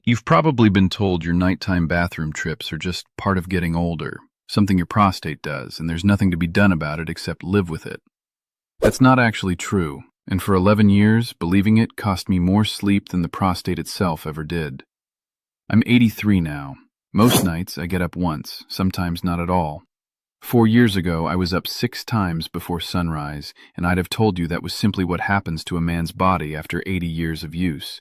You've probably been told your nighttime bathroom trips are just part of getting older, something your prostate does, and there's nothing to be done about it except live with it. That's not actually true, and for 11 years, believing it cost me more sleep than the prostate itself ever did. I'm 83 now. Most nights I get up once, sometimes not at all. 4 years ago, I was up 6 times before sunrise, and I'd have told you that was simply what happens to a man's body after 80 years of use.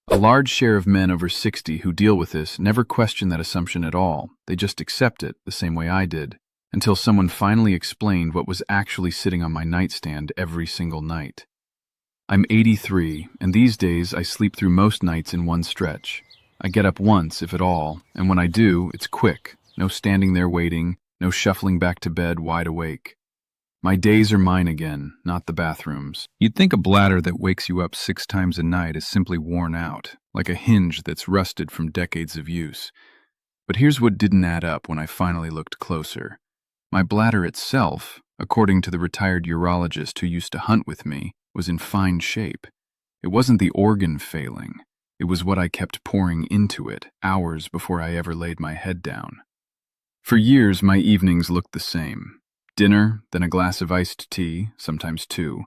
A large share of men over 60 who deal with this never question that assumption at all. They just accept it the same way I did, until someone finally explained what was actually sitting on my nightstand every single night. I'm 83, and these days I sleep through most nights in one stretch. I get up once, if at all, and when I do, it's quick. No standing there waiting, no shuffling back to bed wide awake. My days are mine again, not the bathroom's. You'd think a bladder that wakes you up 6 times a night is simply worn out, like a hinge that's rusted from decades of use. But here's what didn't add up when I finally looked closer. My bladder itself, according to the retired urologist who used to hunt with me, was in fine shape. It wasn't the organ failing. It was what I kept pouring into it, hours before I ever laid my head down. For years, my evenings looked the same. Dinner, then a glass of iced tea, sometimes 2.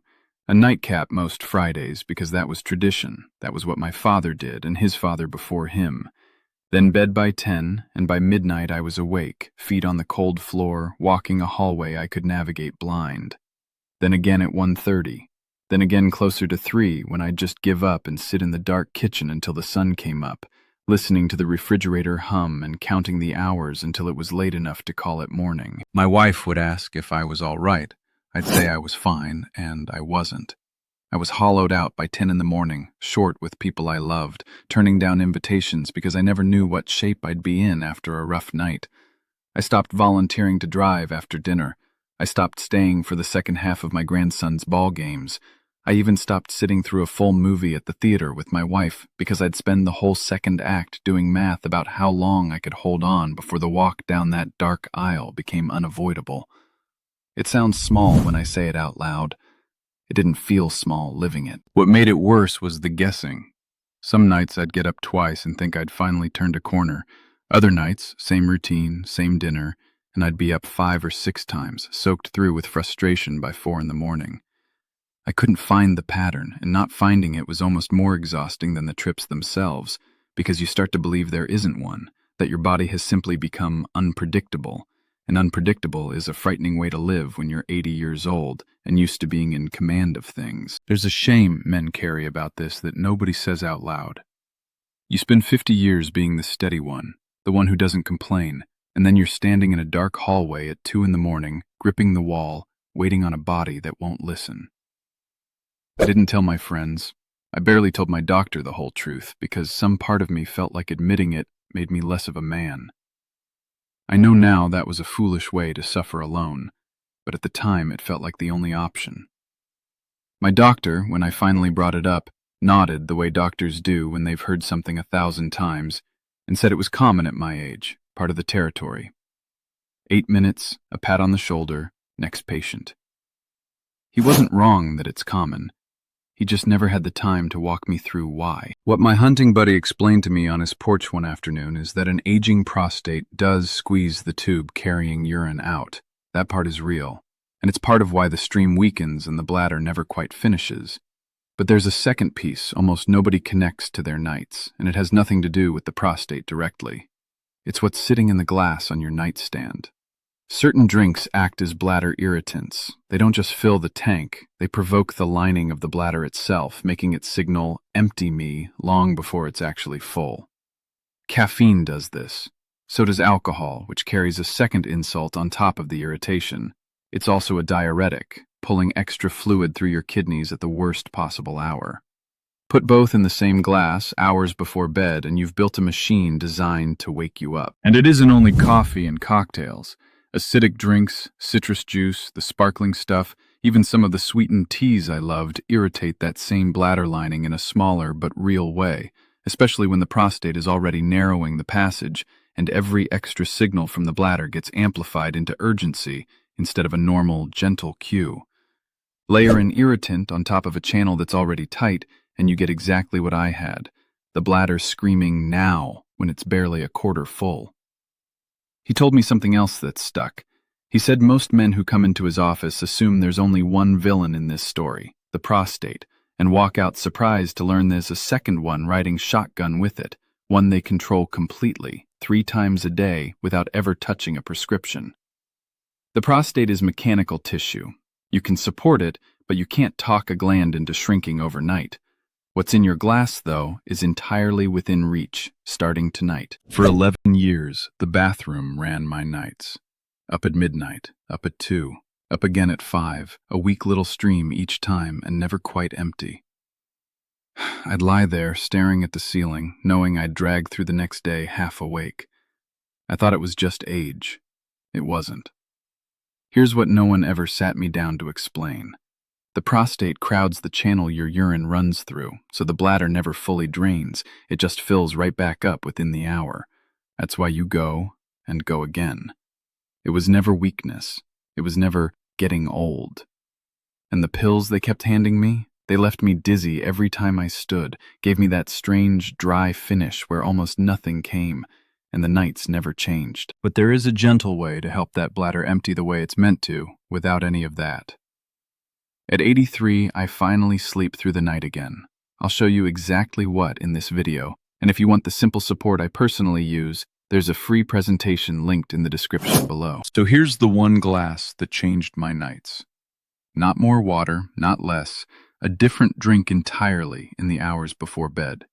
A nightcap most Fridays, because that was tradition. That was what my father did, and his father before him. Then bed by 10, and by midnight I was awake, feet on the cold floor, walking a hallway I could navigate blind. Then again at 1:30. Then again closer to 3, when I'd just give up and sit in the dark kitchen until the sun came up, listening to the refrigerator hum and counting the hours until it was late enough to call it morning. My wife would ask if I was all right. I'd say I was fine, and I wasn't. I was hollowed out by 10 in the morning, short with people I loved, turning down invitations because I never knew what shape I'd be in after a rough night. I stopped volunteering to drive after dinner. I stopped staying for the second half of my grandson's ball games. I even stopped sitting through a full movie at the theater with my wife because I'd spend the whole second act doing math about how long I could hold on before the walk down that dark aisle became unavoidable. It sounds small when I say it out loud. It didn't feel small living it. What made it worse was the guessing. Some nights I'd get up twice and think I'd finally turned a corner. Other nights, same routine, same dinner, and I'd be up 5 or 6 times, soaked through with frustration by 4 in the morning. I couldn't find the pattern, and not finding it was almost more exhausting than the trips themselves, because you start to believe there isn't one, that your body has simply become unpredictable, and unpredictable is a frightening way to live when you're 80 years old and used to being in command of things. There's a shame men carry about this that nobody says out loud. You spend 50 years being the steady one, the one who doesn't complain, and then you're standing in a dark hallway at 2 in the morning, gripping the wall, waiting on a body that won't listen. I didn't tell my friends. I barely told my doctor the whole truth because some part of me felt like admitting it made me less of a man. I know now that was a foolish way to suffer alone, but at the time it felt like the only option. My doctor, when I finally brought it up, nodded the way doctors do when they've heard something 1,000 times, and said it was common at my age, part of the territory. 8 minutes, a pat on the shoulder, next patient. He wasn't wrong that it's common. He just never had the time to walk me through why. What my hunting buddy explained to me on his porch one afternoon is that an aging prostate does squeeze the tube carrying urine out. That part is real, and it's part of why the stream weakens and the bladder never quite finishes. But there's a second piece almost nobody connects to their nights, and it has nothing to do with the prostate directly. It's what's sitting in the glass on your nightstand. Certain drinks act as bladder irritants. They don't just fill the tank, they provoke the lining of the bladder itself, making it signal, "empty me," long before it's actually full. Caffeine does this. So does alcohol, which carries a second insult on top of the irritation. It's also a diuretic, pulling extra fluid through your kidneys at the worst possible hour. Put both in the same glass hours before bed, and you've built a machine designed to wake you up. And it isn't only coffee and cocktails. Acidic drinks, citrus juice, the sparkling stuff, even some of the sweetened teas I loved irritate that same bladder lining in a smaller but real way, especially when the prostate is already narrowing the passage and every extra signal from the bladder gets amplified into urgency instead of a normal, gentle cue. Layer an irritant on top of a channel that's already tight, and you get exactly what I had, the bladder screaming now when it's barely a quarter full. He told me something else that stuck. He said most men who come into his office assume there's only one villain in this story, the prostate, and walk out surprised to learn there's a second one riding shotgun with it, one they control completely, 3 times a day, without ever touching a prescription. The prostate is mechanical tissue. You can support it, but you can't talk a gland into shrinking overnight. What's in your glass, though, is entirely within reach, starting tonight. For 11 years, the bathroom ran my nights. Up at midnight, up at 2, up again at 5, a weak little stream each time and never quite empty. I'd lie there, staring at the ceiling, knowing I'd drag through the next day half awake. I thought it was just age. It wasn't. Here's what no one ever sat me down to explain. The prostate crowds the channel your urine runs through, so the bladder never fully drains. It just fills right back up within the hour. That's why you go and go again. It was never weakness. It was never getting old. And the pills they kept handing me, they left me dizzy every time I stood, gave me that strange, dry finish where almost nothing came, and the nights never changed. But there is a gentle way to help that bladder empty the way it's meant to, without any of that. At 83, I finally sleep through the night again. I'll show you exactly what in this video, and if you want the simple support I personally use, there's a free presentation linked in the description below. So here's the one glass that changed my nights. Not more water, not less, a different drink entirely in the hours before bed.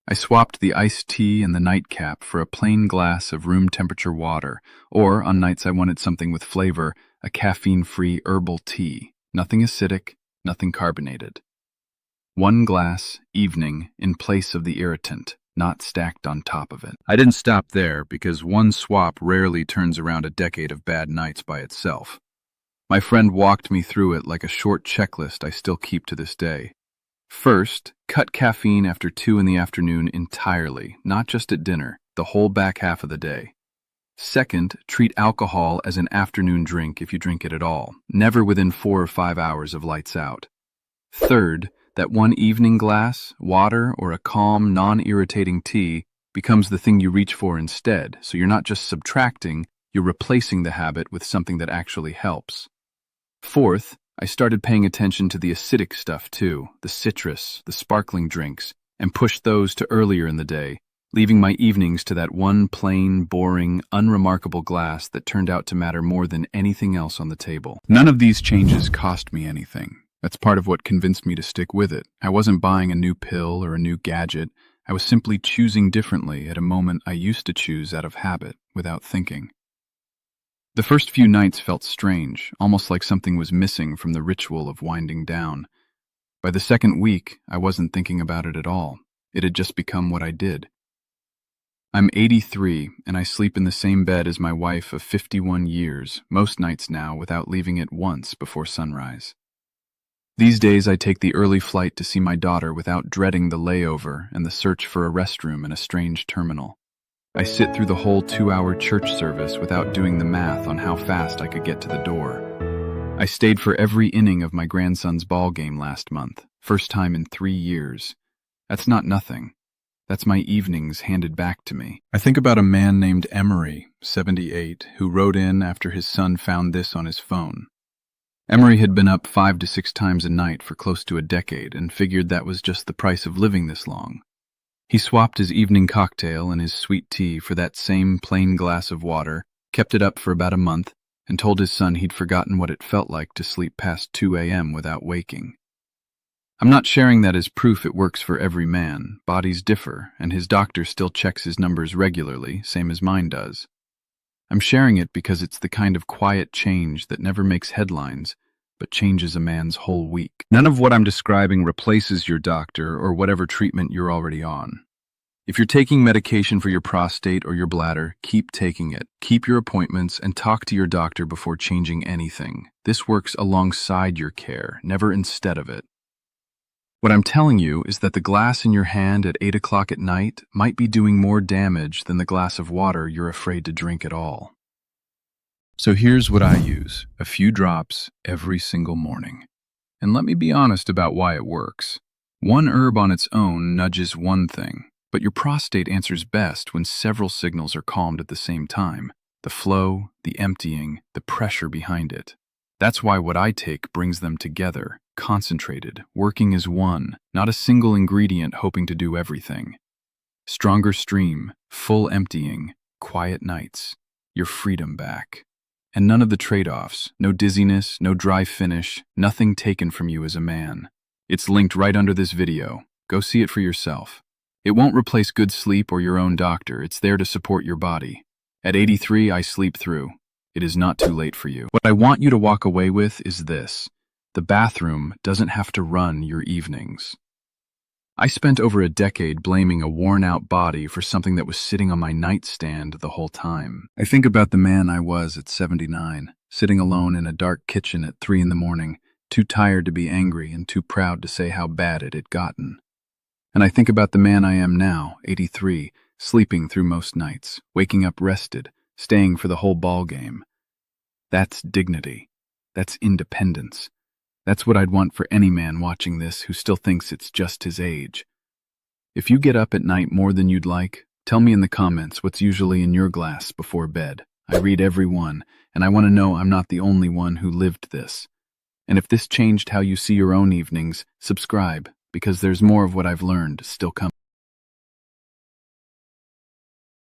I swapped the iced tea and the nightcap for a plain glass of room temperature water, or, on nights I wanted something with flavor, a caffeine-free herbal tea. Nothing acidic, nothing carbonated. 1 glass, evening, in place of the irritant, not stacked on top of it. I didn't stop there because one swap rarely turns around a decade of bad nights by itself. My friend walked me through it like a short checklist I still keep to this day. First, cut caffeine after 2 in the afternoon entirely, not just at dinner, the whole back half of the day. Second, treat alcohol as an afternoon drink if you drink it at all, never within 4 or 5 hours of lights out. Third, that one evening glass, water, or a calm, non-irritating tea becomes the thing you reach for instead, so you're not just subtracting, you're replacing the habit with something that actually helps. Fourth, I started paying attention to the acidic stuff too, the citrus, the sparkling drinks, and pushed those to earlier in the day, leaving my evenings to that one plain, boring, unremarkable glass that turned out to matter more than anything else on the table. None of these changes cost me anything. That's part of what convinced me to stick with it. I wasn't buying a new pill or a new gadget. I was simply choosing differently at a moment I used to choose out of habit, without thinking. The first few nights felt strange, almost like something was missing from the ritual of winding down. By the second week, I wasn't thinking about it at all. It had just become what I did. I'm 83, and I sleep in the same bed as my wife of 51 years, most nights now without leaving it once before sunrise. These days I take the early flight to see my daughter without dreading the layover and the search for a restroom in a strange terminal. I sit through the whole 2-hour church service without doing the math on how fast I could get to the door. I stayed for every inning of my grandson's ball game last month, first time in 3 years. That's not nothing. That's my evenings handed back to me. I think about a man named Emery, 78, who wrote in after his son found this on his phone. Emery had been up 5 to 6 times a night for close to a decade and figured that was just the price of living this long. He swapped his evening cocktail and his sweet tea for that same plain glass of water, kept it up for about a month, and told his son he'd forgotten what it felt like to sleep past 2 a.m. without waking. I'm not sharing that as proof it works for every man. Bodies differ, and his doctor still checks his numbers regularly, same as mine does. I'm sharing it because it's the kind of quiet change that never makes headlines, but changes a man's whole week. None of what I'm describing replaces your doctor or whatever treatment you're already on. If you're taking medication for your prostate or your bladder, keep taking it. Keep your appointments and talk to your doctor before changing anything. This works alongside your care, never instead of it. What I'm telling you is that the glass in your hand at 8 o'clock at night might be doing more damage than the glass of water you're afraid to drink at all. So here's what I use, a few drops every single morning. And let me be honest about why it works. One herb on its own nudges one thing, but your prostate answers best when several signals are calmed at the same time. The flow, the emptying, the pressure behind it. That's why what I take brings them together, concentrated, working as one, not a single ingredient hoping to do everything. Stronger stream, full emptying, quiet nights, your freedom back. And none of the trade-offs, no dizziness, no dry finish, nothing taken from you as a man. It's linked right under this video. Go see it for yourself. It won't replace good sleep or your own doctor. It's there to support your body. At 83, I sleep through. It is not too late for you. What I want you to walk away with is this. The bathroom doesn't have to run your evenings. I spent over a decade blaming a worn-out body for something that was sitting on my nightstand the whole time. I think about the man I was at 79, sitting alone in a dark kitchen at 3 in the morning, too tired to be angry and too proud to say how bad it had gotten. And I think about the man I am now, 83, sleeping through most nights, waking up rested, staying for the whole ball game. That's dignity. That's independence. That's what I'd want for any man watching this who still thinks it's just his age. If you get up at night more than you'd like, tell me in the comments what's usually in your glass before bed. I read every one, and I want to know I'm not the only one who lived this. And if this changed how you see your own evenings, subscribe, because there's more of what I've learned still coming.